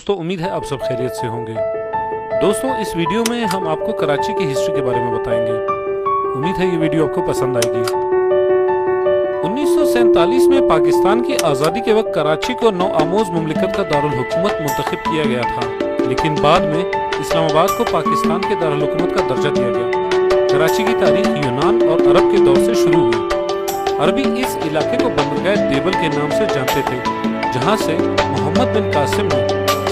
दोस्तों उम्मीद है आप सब खैरियत से होंगे। दोस्तों इस वीडियो में हम आपको कराची की हिस्ट्री के बारे में बताएंगे। उम्मीद है ये वीडियो आपको पसंद आएगी। 1947 में पाकिस्तान की आज़ादी के वक्त कराची को नौ आमोज मुमलिकत का दारुल हुकूमत मुंतखब किया गया था, लेकिन बाद में इस्लामाबाद को पाकिस्तान के दारुल हुकूमत का दर्जा दिया गया। कराची की तारीख यूनान और अरब के दौर से शुरू हुई। अरबी इस इलाके को बंदरगाह देबल के नाम से जानते थे, जहां से मोहम्मद बिन कासिम ने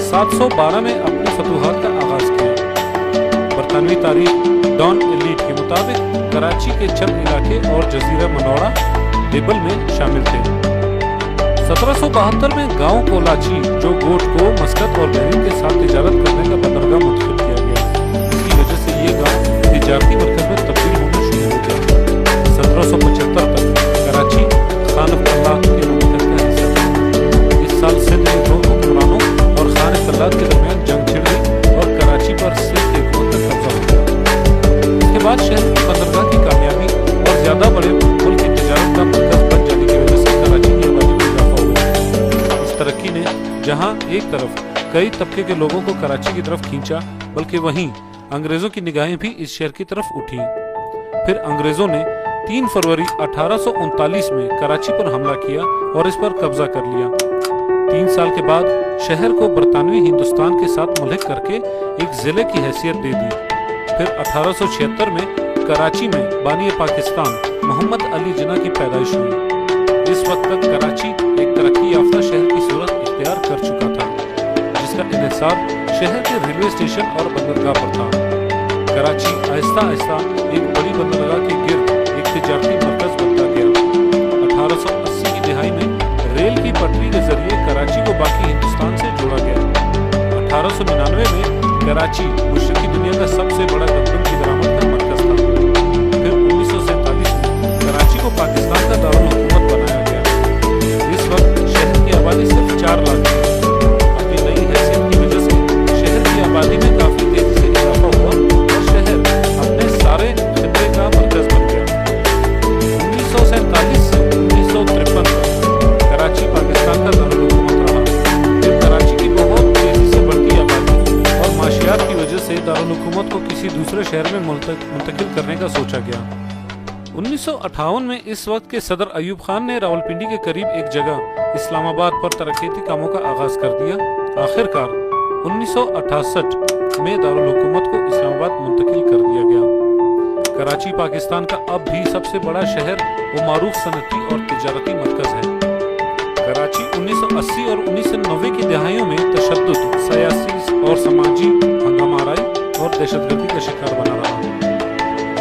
712 में अपनी फतूहात का आगाज किया। बरतानवी तारीख डॉन एलीट के मुताबिक कराची के चंद इलाके और जजीरा मनोरा देबल में शामिल थे। 1772 में गांव कोलाची जो गोट को मस्कत और बहरीन के साथ तिजारत करने का बंदरगाह मुंतखब किया गया। इसकी वजह से ये गांव तिजारती मरकज में तब्दील होना शुरू हो गया। 1775 तक कराची खान अल्लाह के मुमलिकत का हिस्सा था। इस साल सिंध में दो हुक्मरानों और खान अल्लाह के दरमियान जंग छिड़ गई और कराची पर सिंध के हुकूमत का कब्जा हो गया। इसके बाद शहर की बंदरगाह की कामयाबी और ज्यादा बड़े मुल्क की तिजारत का मरकज बन जाने की वजह से कराची की आबादी में इजाफा हुआ। इस तरक्की ने जहां एक तरफ कई तबके के लोगों को कराची की तरफ खींचा, बल्कि वहीं अंग्रेजों की निगाहें भी इस शहर की तरफ उठी। फिर अंग्रेजों ने 3 फरवरी 1839 में कराची पर हमला किया और इस पर कब्जा कर लिया। 3 साल के बाद शहर को बरतानवी हिंदुस्तान के साथ मुल्हक करके एक जिले की हैसियत दे दी। फिर 1876 में कराची में बानी पाकिस्तान मोहम्मद अली जिन्ना की पैदाइश हुई। इस वक्त तक कराची एक तरक्की याफ्ता शहर की सूरत इख्तियार कर चुका था, जिसका इन्हिसार शहर के रेलवे स्टेशन और बंदरगाह पर था। कराची आहिस्ता आहिस्ता एक बड़ी बंदरगाह के गिर्द एक तिजारती मरकज बनता गया। 1880 की दिहाई में रेल की पटरी के जरिए कराची को बाकी हिंदुस्तान से जोड़ा गया। 1899 में कराची मुश्रिकी दुनिया का सबसे बड़ा गंदम की दरामद का मरकज था। फिर 1947 में कराची को पाकिस्तान का दारुल हुकूमत बनाया गया। इस वक्त शहर की आबादी सिर्फ 4 लाख है। अपनी नई हैसियत की वजह से शहर की आबादी में काफी तेजी से इजाफा हुआ और शहर अपने सारे खिते का मरकज बन गया। 1947 से 1953 तक कराची पाकिस्तान का दारुल हुकूमत रहा। फिर कराची की बहुत तेजी से बढ़ती आबादी और माशियात की वजह से दारुल हुकूमत को किसी दूसरे शहर में मुंतकिल करने का सोचा गया। 1958 में इस वक्त के सदर अयूब खान ने रावलपिंडी के करीब एक जगह इस्लामाबाद पर तरक्याती कामों का आगाज कर दिया। आखिरकार 1968 में दारुल हुकूमत को इस्लामाबाद मुंतकिल कर दिया गया। कराची पाकिस्तान का अब भी सबसे बड़ा शहर व मारूफ सनती और तिजारती मरकज है। कराची 1980 और 1990 की दहाइयों में तशद्दुद, सियासी और समाजी हंगामाराई और दहशतगर्दी का शिकार बना रहा।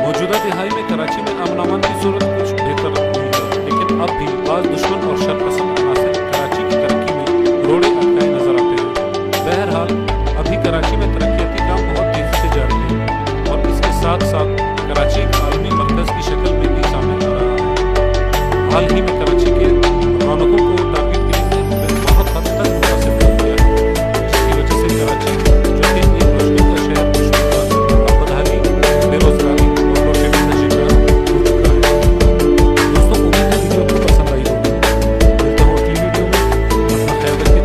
मौजूदा दिहाई में कराची में अमन की सूरत कुछ बेहतर हुई है, लेकिन अब भी बाज़ दुश्मन और शरपसंद अनासर कराची की तरक्की में रोड़े अटकाए नजर आते हैं। बहरहाल अभी कराची में तरक्याती काम बहुत तेजी से जारी है और इसके साथ साथ कराची एक आलमी मरकज की शक्ल में भी सामने आ रहा है। हाल ही